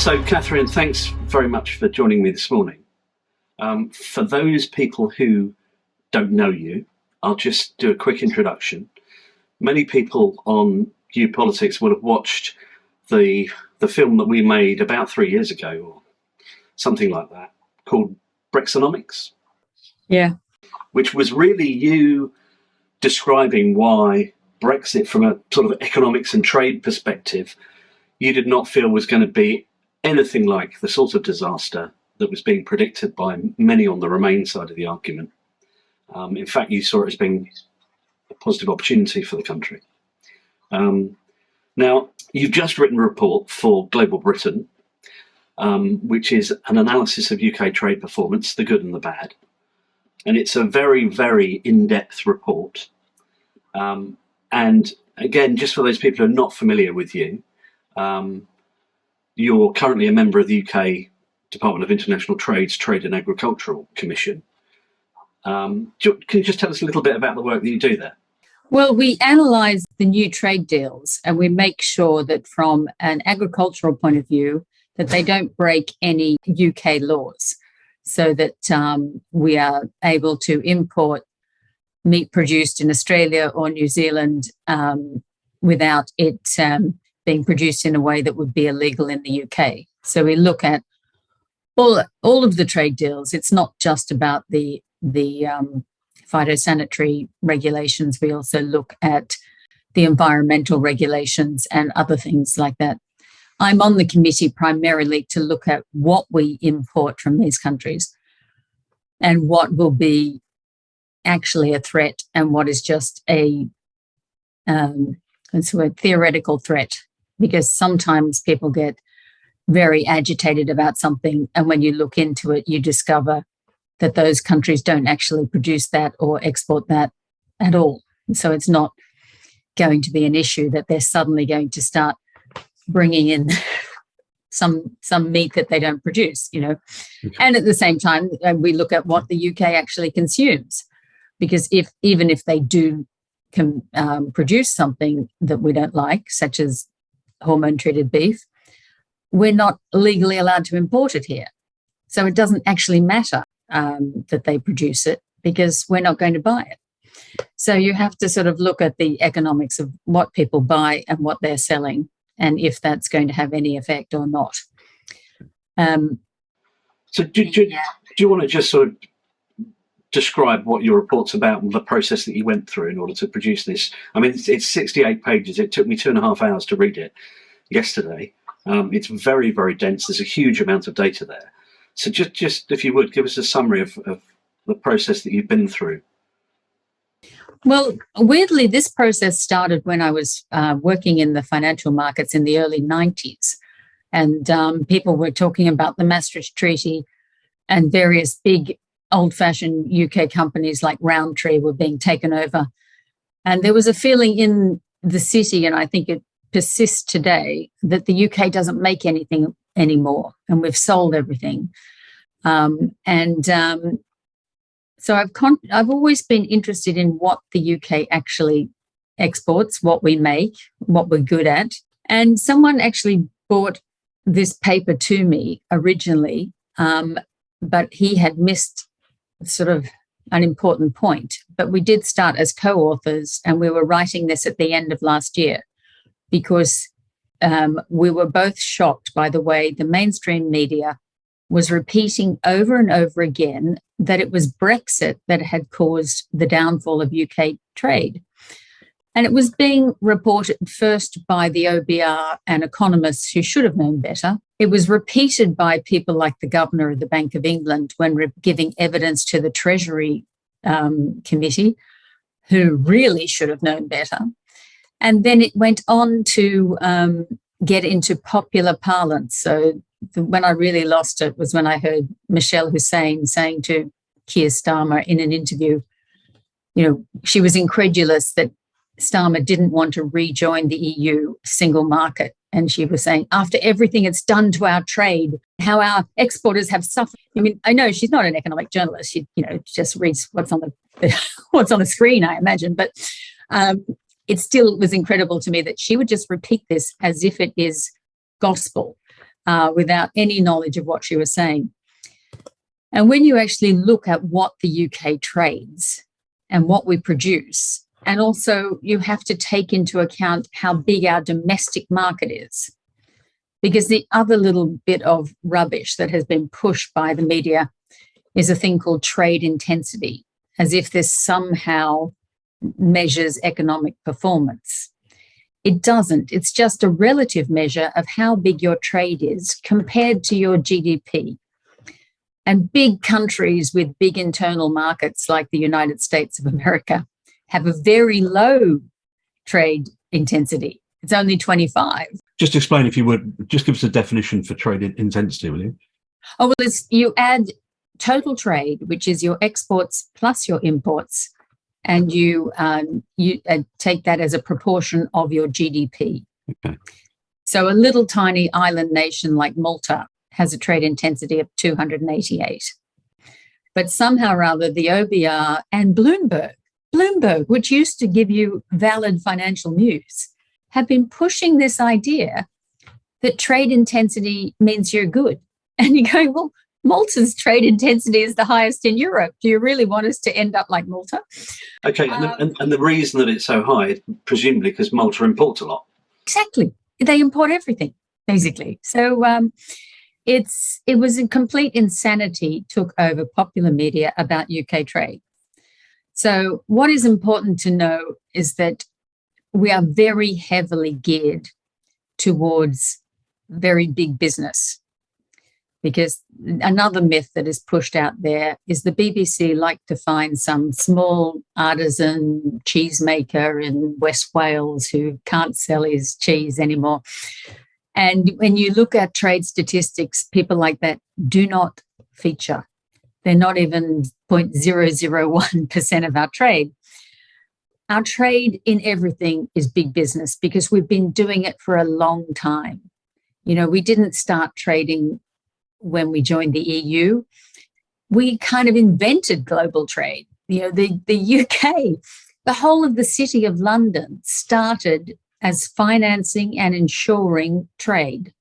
So, Catherine, thanks very much for joining me this morning. For those people who don't know you, I'll just do a quick introduction. Many people on You Politics will have watched the film that we made about 3 years ago, or something like that, called Brexenomics. Yeah. Which was really you describing why Brexit, from a sort of economics and trade perspective, you did not feel was going to be anything like the sort of disaster that was being predicted by many on the Remain side of the argument. In fact, you saw it as being a positive opportunity for the country. Now, you've just written a report for Global Britain, which is an analysis of UK trade performance, the good and the bad. And it's a very, very in-depth report. And again, just for those people who are not familiar with you, you're currently a member of the UK Department of International Trade's Trade and Agricultural Commission. Can you just tell us a little bit about the work that you do there? Well, we analyse the new trade deals and we make sure that from an agricultural point of view, that they don't break any UK laws, so that we are able to import meat produced in Australia or New Zealand without it being produced in a way that would be illegal in the UK. So we look at all of the trade deals. It's not just about the phytosanitary regulations. We also look at the environmental regulations and other things like that. I'm on the committee primarily to look at what we import from these countries and what will be actually a threat and what is just a theoretical threat, because sometimes people get very agitated about something, and when you look into it, you discover that those countries don't actually produce that or export that at all. So it's not going to be an issue that they're suddenly going to start bringing in some meat that they don't produce, Okay. And at the same time, we look at what the UK actually consumes, because even if they do produce something that we don't like, such as hormone-treated beef, we're not legally allowed to import it here. So it doesn't actually matter that they produce it, because we're not going to buy it. So you have to sort of look at the economics of what people buy and what they're selling, and if that's going to have any effect or not. So do you want to just sort of describe what your report's about and the process that you went through in order to produce this? I mean, it's 68 pages. It took me 2.5 hours to read it yesterday. It's very, very dense. There's a huge amount of data there. So just if you would, give us a summary of the process that you've been through. Well, weirdly, this process started when I was working in the financial markets in the early 90s. And people were talking about the Maastricht Treaty, and various big old-fashioned UK companies like Roundtree were being taken over. And there was a feeling in the city, and I think it persists today, that the UK doesn't make anything anymore, and we've sold everything. So I've always been interested in what the UK actually exports, what we make, what we're good at. And someone actually bought this paper to me originally, but he had missed sort of an important point. But we did start as co-authors, and we were writing this at the end of last year, because we were both shocked by the way the mainstream media was repeating over and over again that it was Brexit that had caused the downfall of UK trade. And it was being reported first by the OBR and economists who should have known better. It was repeated by people like the Governor of the Bank of England when giving evidence to the Treasury Committee, who really should have known better. And then it went on to get into popular parlance. So when I really lost it was when I heard Michelle Hussein saying to Keir Starmer in an interview, she was incredulous that Starmer didn't want to rejoin the EU single market. And she was saying, after everything it's done to our trade, how our exporters have suffered. I mean, I know she's not an economic journalist. She, just reads what's on the screen, I imagine. But it still was incredible to me that she would just repeat this as if it is gospel. without any knowledge of what she was saying. And when you actually look at what the UK trades and what we produce, and also you have to take into account how big our domestic market is. Because the other little bit of rubbish that has been pushed by the media is a thing called trade intensity, as if this somehow measures economic performance. It doesn't. It's just a relative measure of how big your trade is compared to your GDP. And big countries with big internal markets like the United States of America have a very low trade intensity. It's only 25. Just explain, if you would, just give us a definition for trade intensity, will you? Oh, well, you add total trade, which is your exports plus your imports, and you take that as a proportion of your GDP. Okay. So a little tiny island nation like Malta has a trade intensity of 288. But somehow or other, the OBR and Bloomberg, which used to give you valid financial news, have been pushing this idea that trade intensity means you're good. And you're going, well, Malta's trade intensity is the highest in Europe. Do you really want us to end up like Malta? Okay, and the reason that it's so high, presumably because Malta imports a lot. Exactly. They import everything, basically. So it was a complete insanity took over popular media about UK trade. So what is important to know is that we are very heavily geared towards very big business. Because another myth that is pushed out there is the BBC like to find some small artisan cheesemaker in West Wales who can't sell his cheese anymore. And when you look at trade statistics, people like that do not feature. They're not even 0.001% of our trade. Our trade in everything is big business because we've been doing it for a long time. You know, we didn't start trading when we joined the EU. We kind of invented global trade. You know, the UK, the whole of the city of London started as financing and ensuring trade.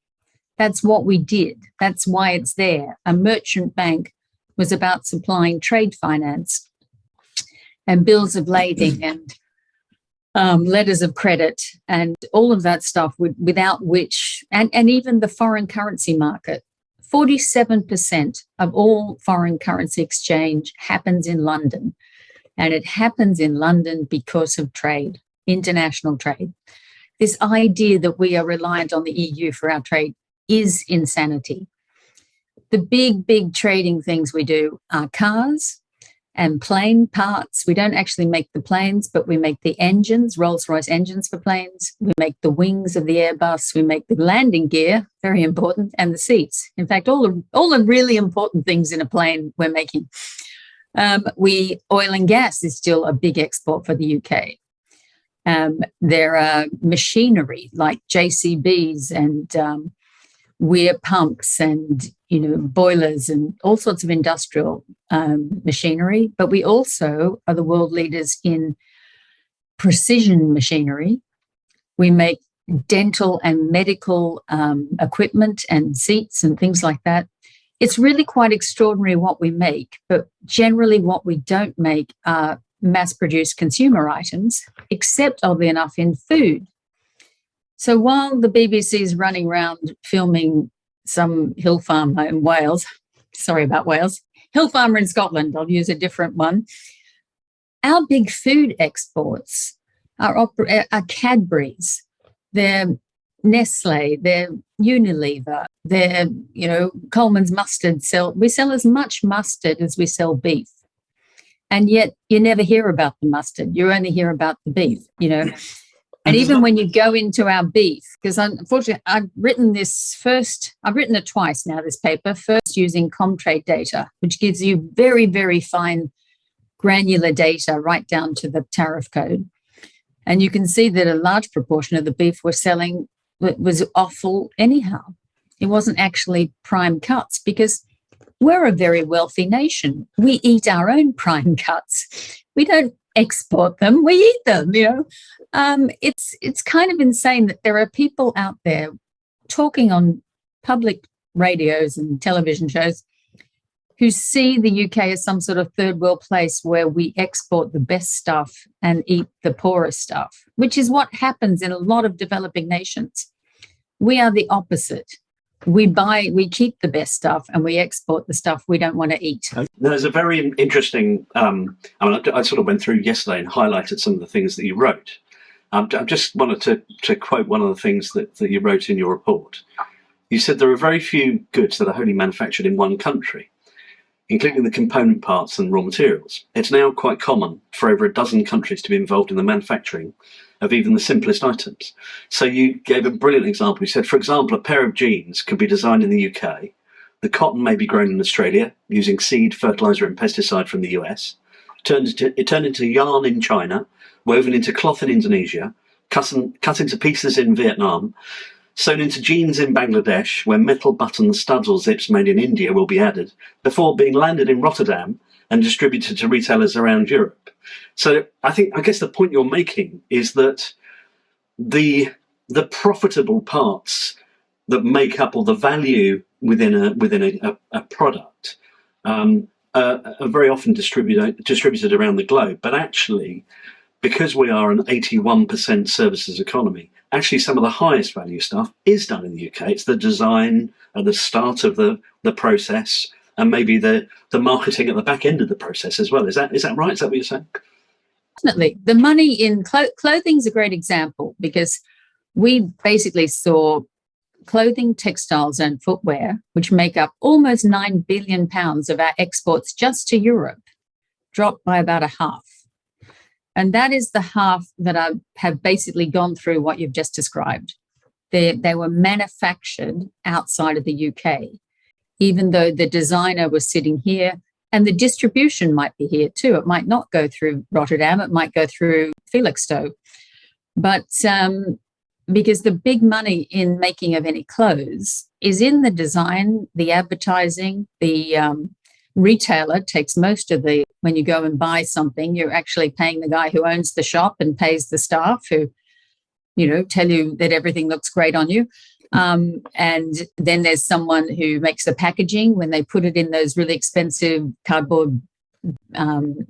That's what we did. That's why it's there. A merchant bank was about supplying trade finance and bills of lading and letters of credit and all of that stuff, without which, and even the foreign currency market, 47% of all foreign currency exchange happens in London. And it happens in London because of trade, international trade. This idea that we are reliant on the EU for our trade is insanity. The big trading things we do are cars and plane parts. We don't actually make the planes, but we make the engines, Rolls-Royce engines for planes. We make the wings of the Airbus. We make the landing gear, very important, and the seats. In fact, all the really important things in a plane we're making. Oil and gas is still a big export for the UK. There are machinery like JCBs and weir pumps and boilers and all sorts of industrial machinery, but we also are the world leaders in precision machinery. We make dental and medical equipment and seats and things like that. It's really quite extraordinary what we make, but generally what we don't make are mass-produced consumer items, except, oddly enough, in food. So while the BBC is running around filming some hill farmer in Wales, sorry about Wales, hill farmer in Scotland, I'll use a different one, our big food exports are Cadbury's, they're Nestle, they're Unilever, they're, Coleman's mustard. We sell as much mustard as we sell beef. And yet you never hear about the mustard. You only hear about the beef, And even when you go into our beef, because unfortunately I've written it twice now, this paper, first using Comtrade data, which gives you very, very fine granular data right down to the tariff code. And you can see that a large proportion of the beef we're selling was offal anyhow. It wasn't actually prime cuts because we're a very wealthy nation. We eat our own prime cuts. We don't export them, we eat them, It's kind of insane that there are people out there talking on public radios and television shows who see the UK as some sort of third world place where we export the best stuff and eat the poorest stuff, which is what happens in a lot of developing nations. We are the opposite. We keep the best stuff and we export the stuff we don't want to eat. There's a very interesting, I sort of went through yesterday and highlighted some of the things that you wrote. I just wanted to quote one of the things that you wrote in your report. You said there are very few goods that are wholly manufactured in one country, including the component parts and raw materials. It's now quite common for over a dozen countries to be involved in the manufacturing of even the simplest items. So you gave a brilliant example. You said, for example, a pair of jeans could be designed in the UK. The cotton may be grown in Australia using seed, fertilizer and pesticide from the US. It turned into yarn in China, woven into cloth in Indonesia, cut into pieces in Vietnam, sewn into jeans in Bangladesh, where metal buttons, studs or zips made in India will be added, before being landed in Rotterdam and distributed to retailers around Europe. So I guess the point you're making is that the profitable parts that make up all the value within a product are very often distributed around the globe. But actually, because we are an 81% services economy, actually some of the highest value stuff is done in the UK. It's the design at the start of the process, and maybe the marketing at the back end of the process as well. Is that right? Is that what you're saying? Definitely. The money in clothing is a great example, because we basically saw clothing, textiles and footwear, which make up almost £9 billion of our exports just to Europe, drop by about a half. And that is the half that have basically gone through what you've just described. They were manufactured outside of the UK, even though the designer was sitting here, and the distribution might be here too. It might not go through Rotterdam, it might go through Felixstowe. But because the big money in making of any clothes is in the design, the advertising, the retailer takes most of when you go and buy something, you're actually paying the guy who owns the shop and pays the staff who, tell you that everything looks great on you. And then there's someone who makes the packaging when they put it in those really expensive cardboard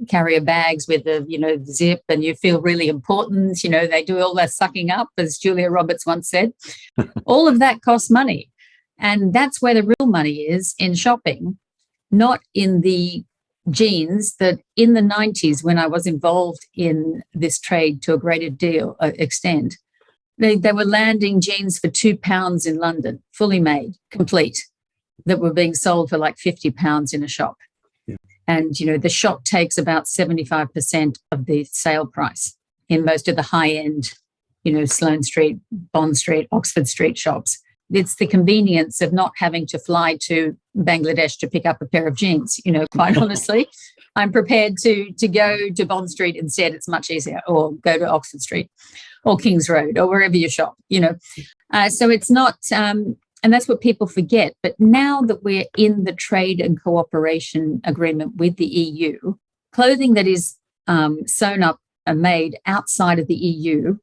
carrier bags with the zip, and you feel really important. They do all that sucking up, as Julia Roberts once said. All of that costs money. And that's where the real money is, in shopping, not in the jeans that in the 90s, when I was involved in this trade to a greater extent, they were landing jeans for £2 in London, fully made, complete, that were being sold for like £50 in a shop. Yeah. And, the shop takes about 75% of the sale price in most of the high-end, Sloane Street, Bond Street, Oxford Street shops. It's the convenience of not having to fly to Bangladesh to pick up a pair of jeans. Quite honestly, I'm prepared to go to Bond Street instead. It's much easier, or go to Oxford Street or Kings Road or wherever you shop, So it's not, and that's what people forget. But now that we're in the trade and cooperation agreement with the EU, clothing that is sewn up and made outside of the EU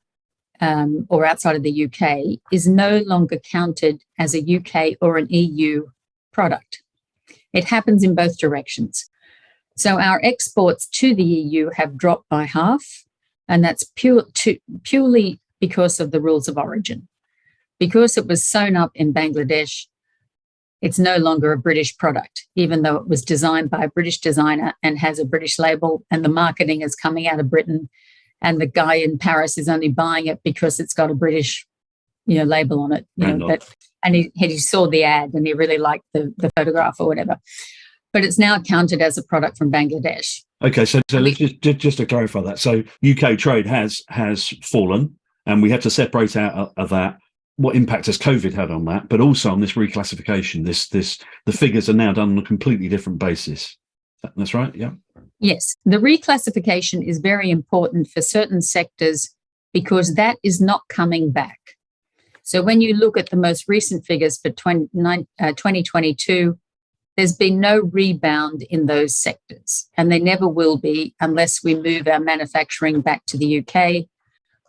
or outside of the UK is no longer counted as a UK or an EU product. It happens in both directions. So our exports to the EU have dropped by half, and that's purely because of the rules of origin. Because it was sewn up in Bangladesh, it's no longer a British product, even though it was designed by a British designer and has a British label, and the marketing is coming out of Britain. And the guy in Paris is only buying it because it's got a British, label on it. And he saw the ad and he really liked the photograph or whatever. But it's now counted as a product from Bangladesh. Okay, so let's just to clarify that. So UK trade has fallen, and we have to separate out of that what impact has COVID had on that, but also on this reclassification. The figures are now done on a completely different basis. That's right, yeah. Yes, the reclassification is very important for certain sectors because that is not coming back. So when you look at the most recent figures for 2022, there's been no rebound in those sectors, and there never will be unless we move our manufacturing back to the UK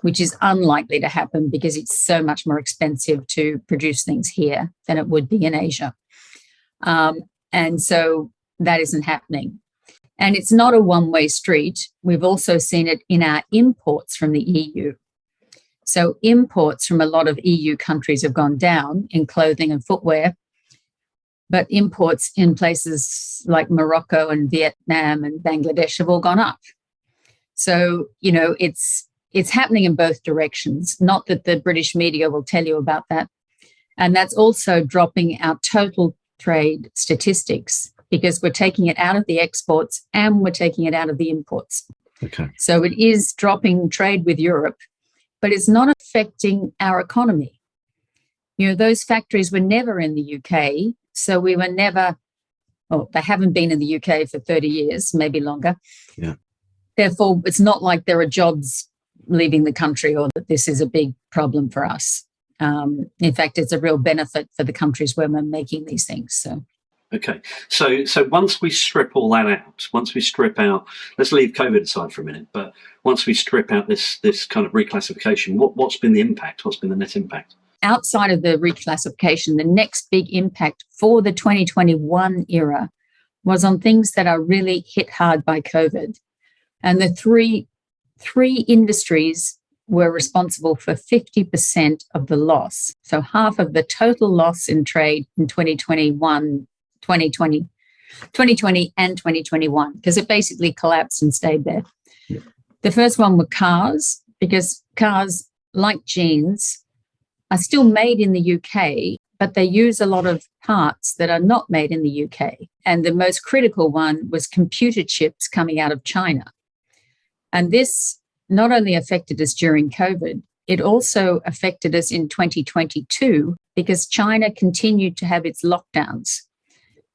which is unlikely to happen because it's so much more expensive to produce things here than it would be in Asia. And so that isn't happening. And it's not a one-way street. We've also seen it in our imports from the EU. So imports from a lot of EU countries have gone down in clothing and footwear, but imports in places like Morocco and Vietnam and Bangladesh have all gone up. So, it's happening in both directions. Not that the British media will tell you about that. And that's also dropping our total trade statistics because we're taking it out of the exports and we're taking it out of the imports. Okay. So it is dropping trade with Europe, but it's not affecting our economy. Those factories were never in the UK. So we were never, they haven't been in the UK for 30 years, maybe longer. Yeah. Therefore, it's not like there are jobs leaving the country or that this is a big problem for us. In fact, it's a real benefit for the countries where we're making these things. So. Okay, so once we strip all that out, once we strip out, let's leave COVID aside for a minute, but once we strip out this kind of reclassification, what's been the impact? What's been the net impact? Outside of the reclassification, the next big impact for the 2021 era was on things that are really hit hard by COVID. And the three industries were responsible for 50% of the loss. So half of the total loss in trade in 2020 and 2021, because it basically collapsed and stayed there. Yeah. The first one were cars, because cars, like jeans, are still made in the UK, but they use a lot of parts that are not made in the UK. And the most critical one was computer chips coming out of China. And this not only affected us during COVID, it also affected us in 2022 because China continued to have its lockdowns.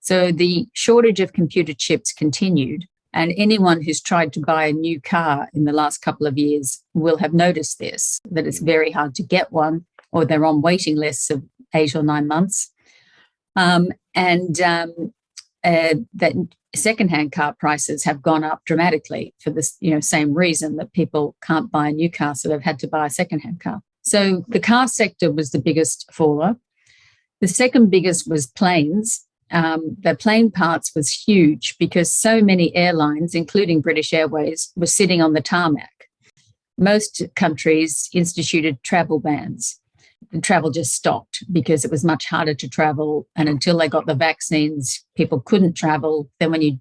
So the shortage of computer chips continued, and anyone who's tried to buy a new car in the last couple of years will have noticed this, that it's very hard to get one, or they're on waiting lists of 8 or 9 months. That secondhand car prices have gone up dramatically for this, same reason that people can't buy a new car, so they've had to buy a secondhand car. So the car sector was the biggest faller. The second biggest was planes. The plane parts was huge because so many airlines, including British Airways, were sitting on the tarmac. Most countries instituted travel bans. And travel just stopped because it was much harder to travel. And until they got the vaccines, people couldn't travel. Then when you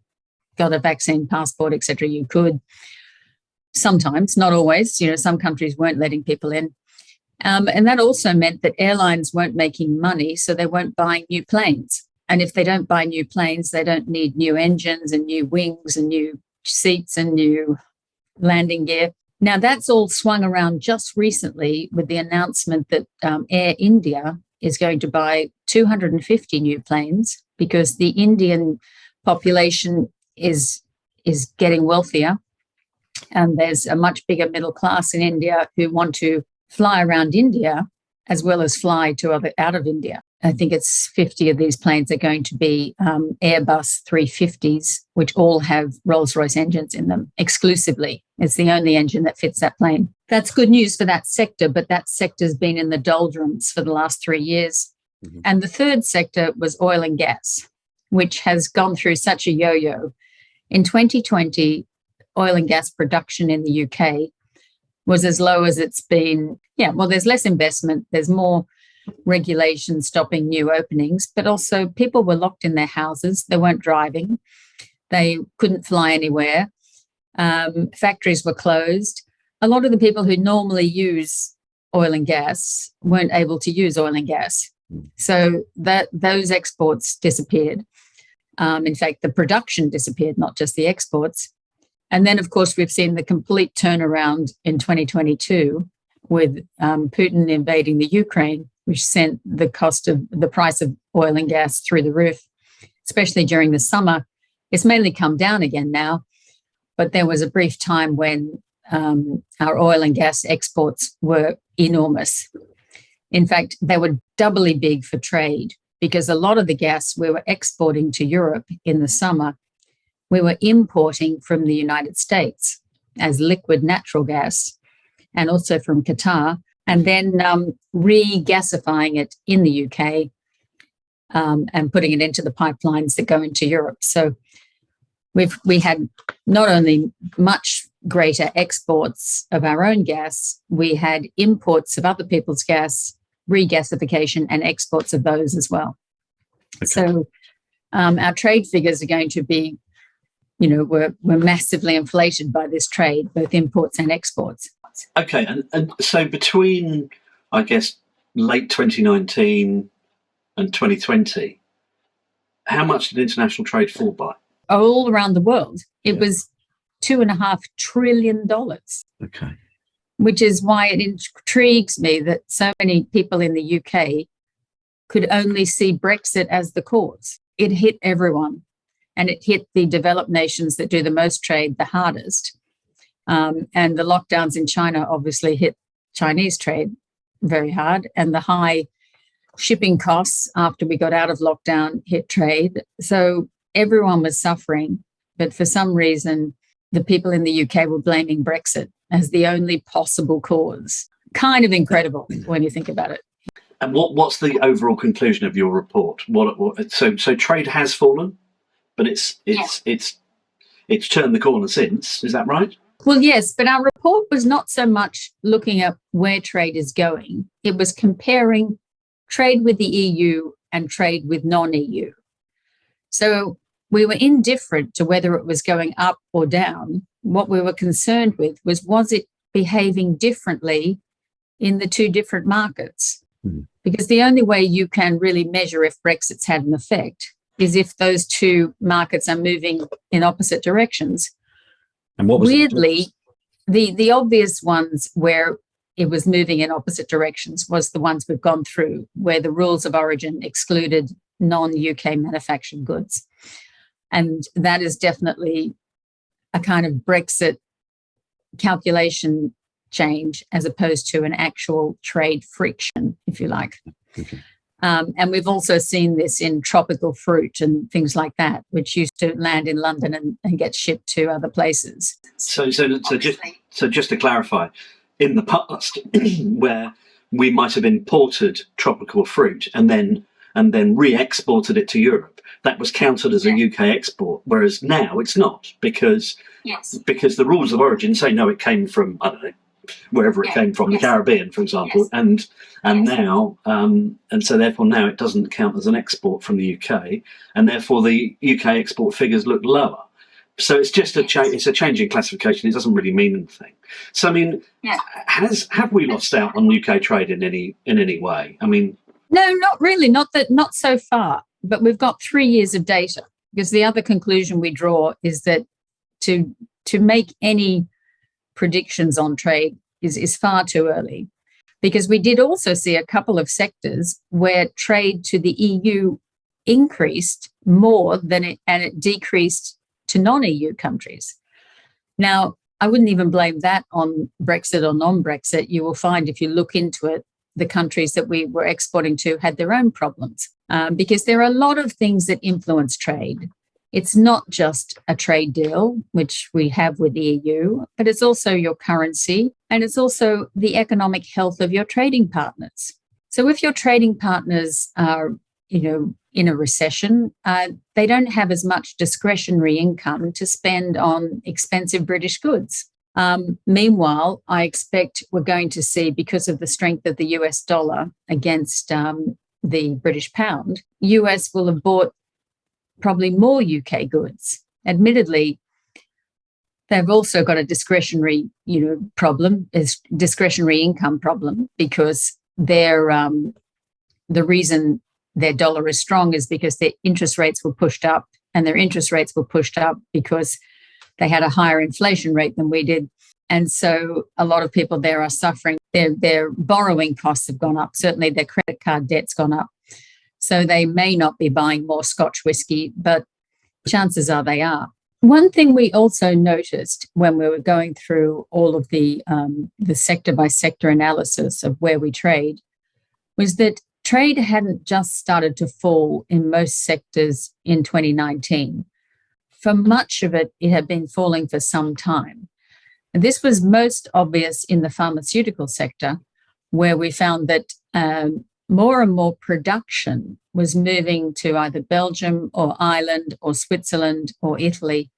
got a vaccine passport, etc., you could. Sometimes, not always. Some countries weren't letting people in. And that also meant that airlines weren't making money, so they weren't buying new planes. And if they don't buy new planes, they don't need new engines and new wings and new seats and new landing gear. Now, that's all swung around just recently with the announcement that Air India is going to buy 250 new planes because the Indian population is getting wealthier. And there's a much bigger middle class in India who want to fly around India as well as fly to out of India. I think it's 50 of these planes are going to be Airbus 350s, which all have Rolls-Royce engines in them exclusively. It's the only engine that fits that plane. That's good news for that sector, but that sector's been in the doldrums for the last 3 years. Mm-hmm. And the third sector was oil and gas, which has gone through such a yo-yo. In 2020, oil and gas production in the UK was as low as it's been. There's less investment. There's more regulation stopping new openings, but also people were locked in their houses. They weren't driving. They couldn't fly anywhere. Factories were closed. A lot of the people who normally use oil and gas weren't able to use oil and gas. So those exports disappeared. In fact, the production disappeared, not just the exports. And then, of course, we've seen the complete turnaround in 2022 with Putin invading the Ukraine, which sent the price of oil and gas through the roof, especially during the summer. It's mainly come down again now, but there was a brief time when our oil and gas exports were enormous. In fact, they were doubly big for trade because a lot of the gas we were exporting to Europe in the summer, we were importing from the United States as liquid natural gas. and also from Qatar, and then regasifying it in the UK and putting it into the pipelines that go into Europe. So we had not only much greater exports of our own gas, we had imports of other people's gas, regasification and exports of those as well. Okay. So our trade figures are going to be, we're massively inflated by this trade, both imports and exports. Okay, and so between, I guess, late 2019 and 2020, how much did international trade fall by? All around the world, it was $2.5 trillion. Okay. Which is why it intrigues me that so many people in the UK could only see Brexit as the cause. It hit everyone, and it hit the developed nations that do the most trade the hardest. And the lockdowns in China obviously hit Chinese trade very hard, and the high shipping costs after we got out of lockdown hit trade. So everyone was suffering, but for some reason, the people in the UK were blaming Brexit as the only possible cause. Kind of incredible when you think about it. And what's the overall conclusion of your report? So trade has fallen, but it's turned the corner since. Is that right? Well, yes, but our report was not so much looking at where trade is going. It was comparing trade with the EU and trade with non-EU. So we were indifferent to whether it was going up or down. What we were concerned with was it behaving differently in the two different markets? Because the only way you can really measure if Brexit's had an effect is if those two markets are moving in opposite directions. And what was weirdly, the obvious ones where it was moving in opposite directions was the ones we've gone through, where the rules of origin excluded non-UK manufactured goods. And that is definitely a kind of Brexit calculation change as opposed to an actual trade friction, if you like. Okay. And we've also seen this in tropical fruit and things like that, which used to land in London and get shipped to other places. So just to clarify, in the past, where we might have imported tropical fruit and then re-exported it to Europe, that was counted as a UK export, whereas now it's not, because the rules of origin say no, it came from, I don't know, wherever it came from, the Caribbean, for example, and now and so therefore now it doesn't count as an export from the UK, and therefore the UK export figures look lower. So it's just it's a change in classification. It doesn't really mean anything. So I mean, have we lost out on UK trade in any way? I mean, no, not really, not so far. But we've got 3 years of data, because the other conclusion we draw is that to make any predictions on trade is far too early, because we did also see a couple of sectors where trade to the EU increased more than it decreased to non-EU countries. Now, I wouldn't even blame that on Brexit or non-Brexit. You will find if you look into it, the countries that we were exporting to had their own problems, because there are a lot of things that influence trade. It's not just a trade deal, which we have with the EU, but it's also your currency, and it's also the economic health of your trading partners. So if your trading partners are, in a recession, they don't have as much discretionary income to spend on expensive British goods. Meanwhile, I expect we're going to see, because of the strength of the US dollar against the British pound, US will have bought probably more UK goods. Admittedly, they've also got a discretionary, problem, is discretionary income problem, because the reason their dollar is strong is because their interest rates were pushed up, and their interest rates were pushed up because they had a higher inflation rate than we did. And so a lot of people there are suffering. Their borrowing costs have gone up. Certainly their credit card debt's gone up. So they may not be buying more Scotch whiskey, but chances are they are. One thing we also noticed when we were going through all of the sector by sector analysis of where we trade was that trade hadn't just started to fall in most sectors in 2019. For much of it, it had been falling for some time. And this was most obvious in the pharmaceutical sector, where we found that more and more production was moving to either Belgium or Ireland or Switzerland or Italy.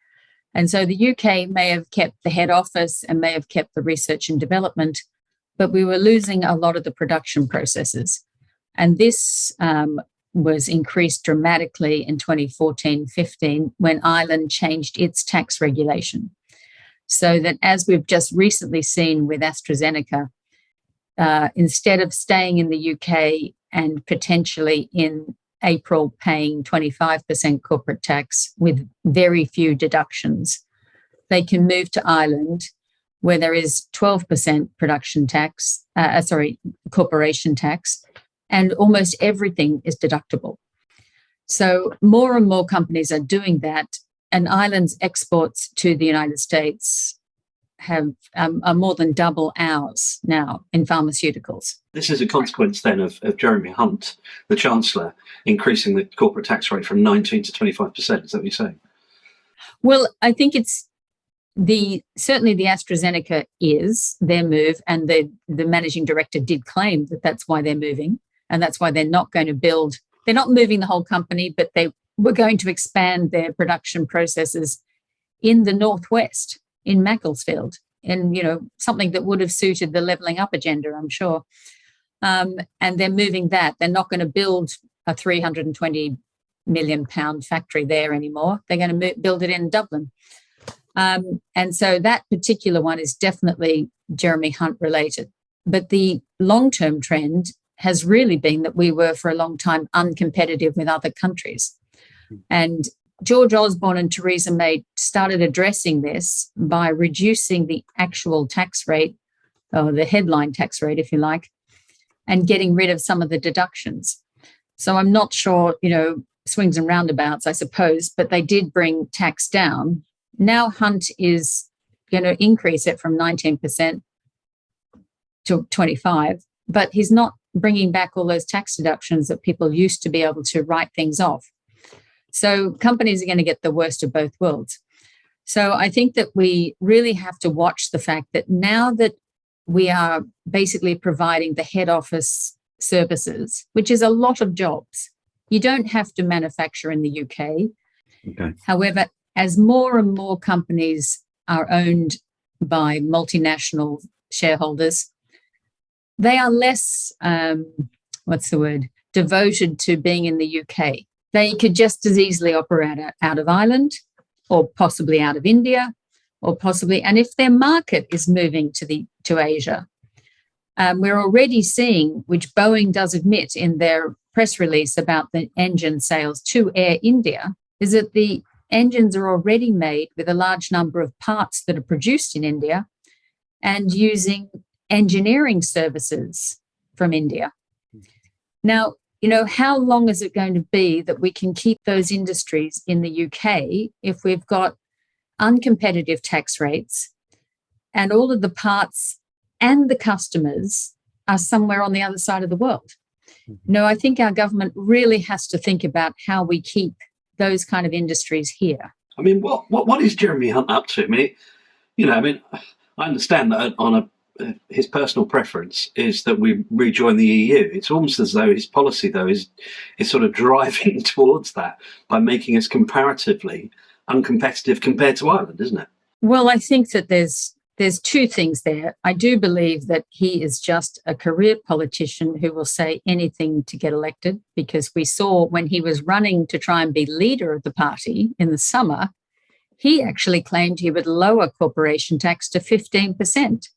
And so the UK may have kept the head office and may have kept the research and development, but we were losing a lot of the production processes. And this was increased dramatically in 2014-15 when Ireland changed its tax regulation. So that, as we've just recently seen with AstraZeneca, instead of staying in the UK and potentially in April paying 25% corporate tax with very few deductions, they can move to Ireland where there is 12% corporation tax, and almost everything is deductible. So more and more companies are doing that, and Ireland's exports to the United States are more than double ours now in pharmaceuticals. This is a consequence then of Jeremy Hunt, the Chancellor, increasing the corporate tax rate from 19 to 25%. Is that what you're saying? Well, I think it's certainly the AstraZeneca is their move, and the managing director did claim that that's why they're moving, and that's why they're not going to build. They're not moving the whole company, but they were going to expand their production processes in the Northwest, in Macclesfield, and something that would have suited the levelling up agenda, I'm sure. And they're moving that. They're not going to build a £320 million factory there anymore. They're going to build it in Dublin. And so that particular one is definitely Jeremy Hunt related. But the long-term trend has really been that we were for a long time uncompetitive with other countries. And George Osborne and Theresa May started addressing this by reducing the actual tax rate, or the headline tax rate, if you like, and getting rid of some of the deductions. So I'm not sure, swings and roundabouts, I suppose, but they did bring tax down. Now Hunt is going to increase it from 19% to 25%, but he's not bringing back all those tax deductions that people used to be able to write things off. So companies are going to get the worst of both worlds. So I think that we really have to watch the fact that now that we are basically providing the head office services, which is a lot of jobs, you don't have to manufacture in the UK. Okay. However, as more and more companies are owned by multinational shareholders, they are less, devoted to being in the UK. They could just as easily operate out of Ireland, or possibly out of India, and if their market is moving to Asia, we're already seeing, which Boeing does admit in their press release about the engine sales to Air India, is that the engines are already made with a large number of parts that are produced in India and using engineering services from India. Now, how long is it going to be that we can keep those industries in the UK if we've got uncompetitive tax rates and all of the parts and the customers are somewhere on the other side of the world? I think our government really has to think about how we keep those kind of industries here. I mean, what is Jeremy Hunt up to? I understand that his personal preference is that we rejoin the EU. It's almost as though his policy, though, is sort of driving towards that by making us comparatively uncompetitive compared to Ireland, isn't it? Well, I think that there's two things there. I do believe that he is just a career politician who will say anything to get elected, because we saw when he was running to try and be leader of the party in the summer, he actually claimed he would lower corporation tax to 15%.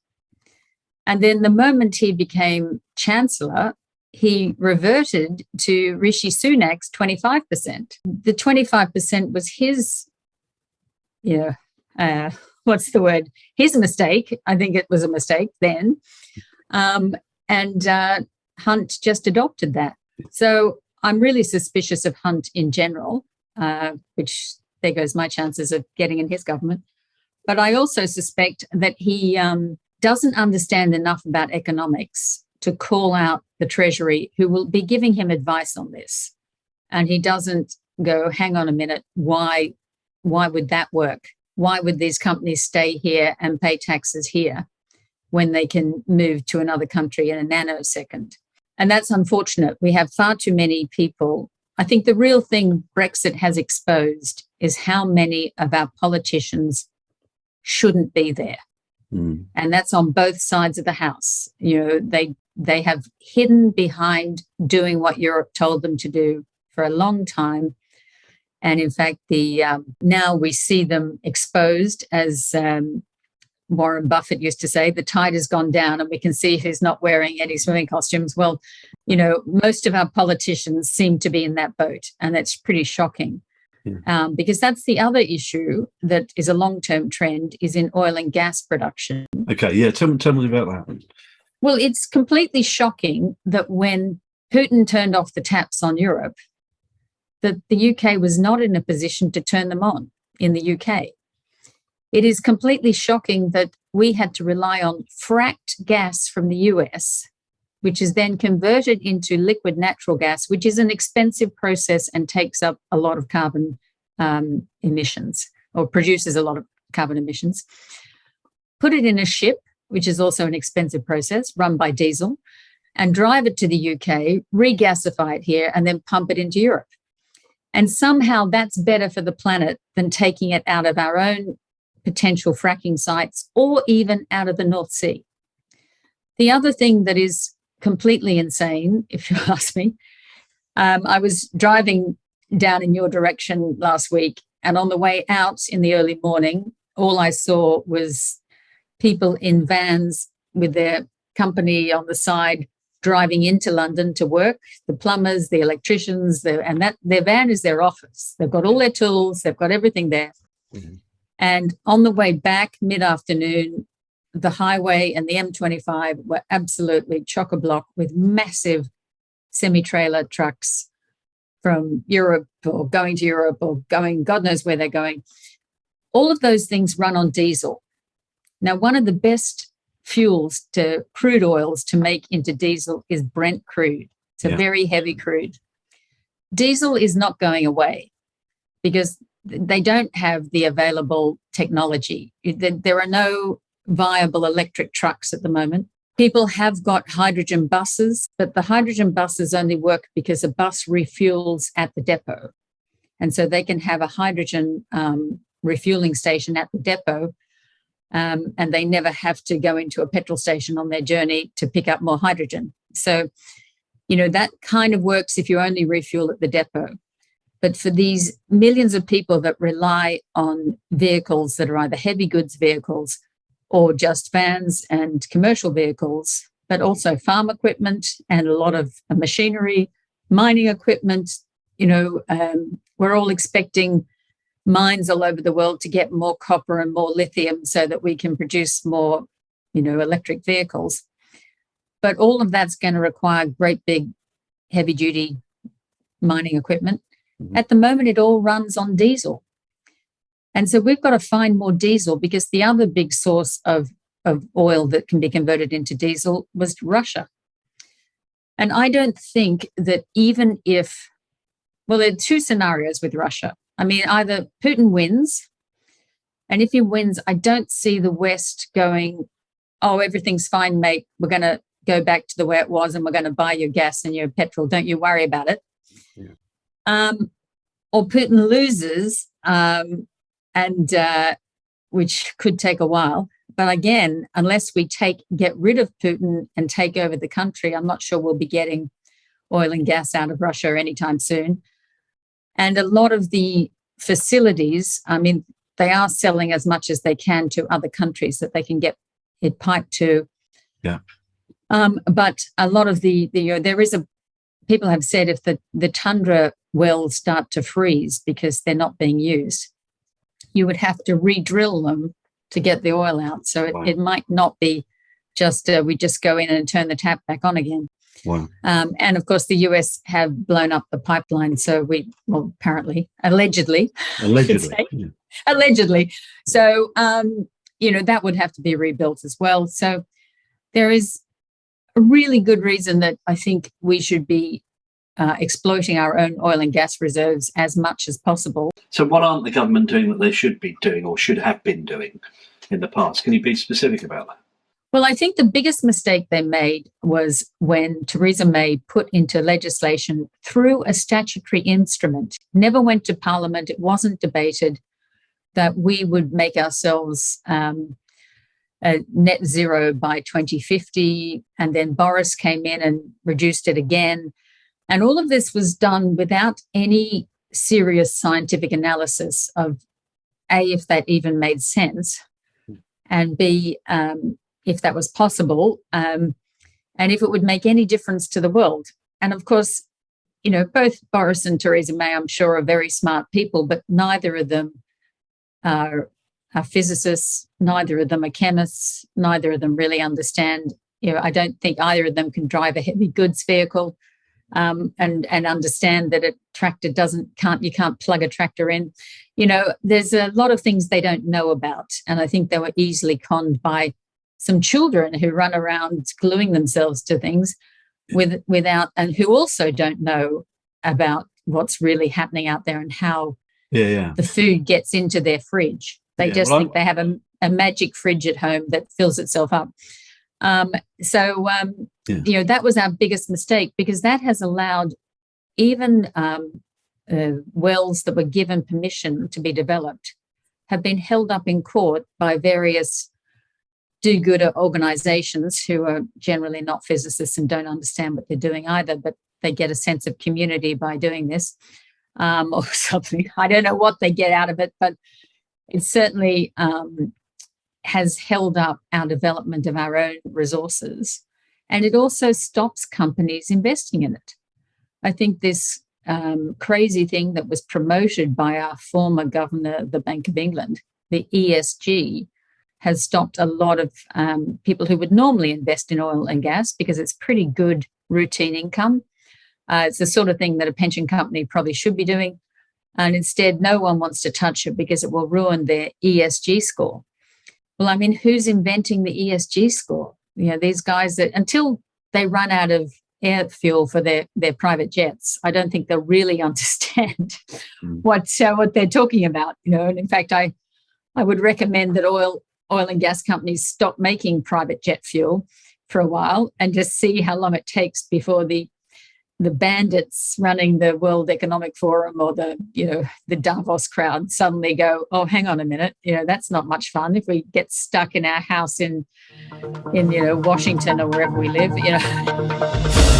And then the moment he became Chancellor, he reverted to Rishi Sunak's 25%. The 25% was his, his mistake. I think it was a mistake then. And Hunt just adopted that. So I'm really suspicious of Hunt in general, which there goes my chances of getting in his government. But I also suspect that he doesn't understand enough about economics to call out the Treasury, who will be giving him advice on this. And he doesn't go, hang on a minute, why would that work? why would these companies stay here and pay taxes here when they can move to another country in a nanosecond? And that's unfortunate. We have far too many people. I think the real thing Brexit has exposed is how many of our politicians shouldn't be there. And that's on both sides of the house. They have hidden behind doing what Europe told them to do for a long time. And in fact, now we see them exposed, as Warren Buffett used to say, the tide has gone down and we can see who's not wearing any swimming costumes. Well, most of our politicians seem to be in that boat, and that's pretty shocking. Because that's the other issue that is a long-term trend, is in oil and gas production. Okay, yeah, tell me about that. Well, it's completely shocking that when Putin turned off the taps on Europe, that the UK was not in a position to turn them on in the UK. It is completely shocking that we had to rely on fracked gas from the US, which is then converted into liquid natural gas, which is an expensive process and takes up a lot of carbon emissions, or produces a lot of carbon emissions. Put it in a ship, which is also an expensive process, run by diesel, and drive it to the UK, regasify it here, and then pump it into Europe. And somehow that's better for the planet than taking it out of our own potential fracking sites, or even out of the North Sea. The other thing that is completely insane, if you ask me, I was driving down in your direction last week, and on the way out in the early morning, all I saw was people in vans with their company on the side driving into London to work, the plumbers, the electricians, and that their van is their office. They've got all their tools, they've got everything there. And on the way back mid-afternoon, the highway and the M25 were absolutely chock-a-block with massive semi-trailer trucks from Europe, or going to Europe, or going, God knows where they're going. All of those things run on diesel. Now, one of the best fuels to crude oils to make into diesel is Brent crude. It's a very heavy crude. Diesel is not going away because they don't have the available technology. There are no viable electric trucks at the moment. People have got hydrogen buses, but the hydrogen buses only work because a bus refuels at the depot. And so they can have a hydrogen refueling station at the depot, and they never have to go into a petrol station on their journey to pick up more hydrogen. So, that kind of works if you only refuel at the depot. But for these millions of people that rely on vehicles that are either heavy goods vehicles or just vans and commercial vehicles, but also farm equipment and a lot of machinery, mining equipment, we're all expecting mines all over the world to get more copper and more lithium so that we can produce more, electric vehicles. But all of that's going to require great big heavy duty mining equipment. At the moment, it all runs on diesel. And so we've got to find more diesel, because the other big source of oil that can be converted into diesel was Russia. And I don't think that even if, there are two scenarios with Russia. I mean, either Putin wins, and if he wins, I don't see the West going, oh, everything's fine, mate. We're going to go back to the way it was and we're going to buy your gas and your petrol. Don't you worry about it. Or Putin loses, which could take a while. But again, unless we get rid of Putin and take over the country, I'm not sure we'll be getting oil and gas out of Russia anytime soon. And a lot of the facilities, they are selling as much as they can to other countries that they can get it piped to. Yeah. But a lot of people have said if the tundra wells start to freeze because they're not being used, you would have to re-drill them to get the oil out. So it might not be just we just go in and turn the tap back on again. Wow. And of course, the US have blown up the pipeline. So allegedly. Allegedly. So, that would have to be rebuilt as well. So there is a really good reason that I think we should be exploiting our own oil and gas reserves as much as possible. So what aren't the government doing that they should be doing or should have been doing in the past? Can you be specific about that? Well, I think the biggest mistake they made was when Theresa May put into legislation through a statutory instrument, never went to Parliament, it wasn't debated, that we would make ourselves net zero by 2050. And then Boris came in and reduced it again. And all of this was done without any serious scientific analysis of A, if that even made sense, and B, if that was possible, and if it would make any difference to the world. And of course, you know, both Boris and Theresa May, I'm sure, are very smart people, but neither of them are physicists, neither of them are chemists, neither of them really understand. You know, I don't think either of them can drive a heavy goods vehicle and understand that a tractor you can't plug a tractor in. You know, there's a lot of things they don't know about, and I think they were easily conned by some children who run around gluing themselves to things without, and who also don't know about what's really happening out there and how the food gets into their fridge. They just think they have a magic fridge at home that fills itself up. You know, that was our biggest mistake, because that has allowed even wells that were given permission to be developed have been held up in court by various do-gooder organizations who are generally not physicists and don't understand what they're doing either, but they get a sense of community by doing this or something. I don't know what they get out of it, but it certainly has held up our development of our own resources. And it also stops companies investing in it. I think this crazy thing that was promoted by our former governor of the Bank of England, the ESG, has stopped a lot of people who would normally invest in oil and gas, because it's pretty good routine income. It's the sort of thing that a pension company probably should be doing. And instead, no one wants to touch it because it will ruin their ESG score. Well, I mean, who's inventing the ESG score? You know, these guys that, until they run out of air fuel for their private jets, I don't think they'll really understand what they're talking about. You know, and in fact, I would recommend that oil and gas companies stop making private jet fuel for a while and just see how long it takes before the bandits running the World Economic Forum or the Davos crowd suddenly go, oh, hang on a minute, you know, that's not much fun if we get stuck in our house in Washington or wherever we live, you know.